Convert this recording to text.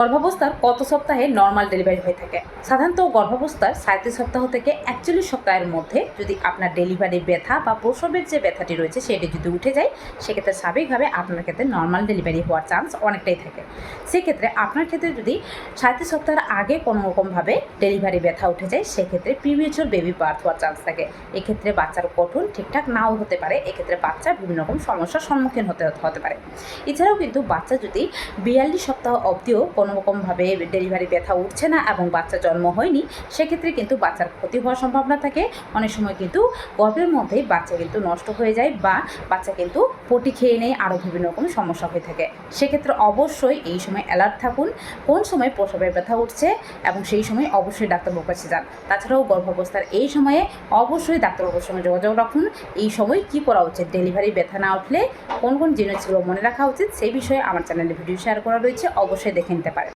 গর্ভাবস্থার কত সপ্তাহে নর্মাল ডেলিভারি হয়ে থাকে? সাধারণত গর্ভাবস্থার 37 সপ্তাহ থেকে 41 সপ্তাহের মধ্যে যদি আপনার ডেলিভারির ব্যথা বা প্রসবের যে ব্যথাটি রয়েছে সেটি যদি উঠে যায়, সেক্ষেত্রে স্বাভাবিকভাবে আপনার ক্ষেত্রে নর্মাল ডেলিভারি হওয়ার চান্স অনেকটাই থাকে। সেক্ষেত্রে আপনার ক্ষেত্রে যদি 37 সপ্তাহের আগে কোনো রকমভাবে ডেলিভারি ব্যথা উঠে যায়, সেক্ষেত্রে প্রিমেচিওর বেবি বার্থ হওয়ার চান্স থাকে। এক্ষেত্রে বাচ্চার গঠন ঠিকঠাক নাও হতে পারে, এক্ষেত্রে বাচ্চা বিভিন্ন রকম সমস্যার সম্মুখীন হতে পারে। এছাড়াও কিন্তু বাচ্চা যদি 42 সপ্তাহ অবধিও কোনোরকমভাবে ডেলিভারি ব্যথা উঠছে না এবং বাচ্চা জন্ম হয়নি, সেক্ষেত্রে কিন্তু বাচ্চার ক্ষতি হওয়ার সম্ভাবনা থাকে। অনেক সময় কিন্তু গর্ভের মধ্যেই বাচ্চা কিন্তু নষ্ট হয়ে যায় বা বাচ্চা কিন্তু পটি খেয়ে নেয়, আরও বিভিন্ন রকম সমস্যা হয়ে থাকে। সেক্ষেত্রে অবশ্যই এই সময় অ্যালার্ট থাকুন, কোন সময় প্রসবের ব্যথা উঠছে এবং সেই সময় অবশ্যই ডাক্তারবাবুর কাছে যান। তাছাড়াও গর্ভাবস্থার এই সময়ে অবশ্যই ডাক্তারবাবুর সঙ্গে যোগাযোগ রাখুন। এই সময় কী করা উচিত, ডেলিভারি ব্যথা না উঠলে কোন কোন জিনিসগুলো মনে রাখা উচিত, সেই বিষয়ে আমার চ্যানেলে ভিডিও শেয়ার করা রয়েছে, অবশ্যই দেখে নিতে পারেন।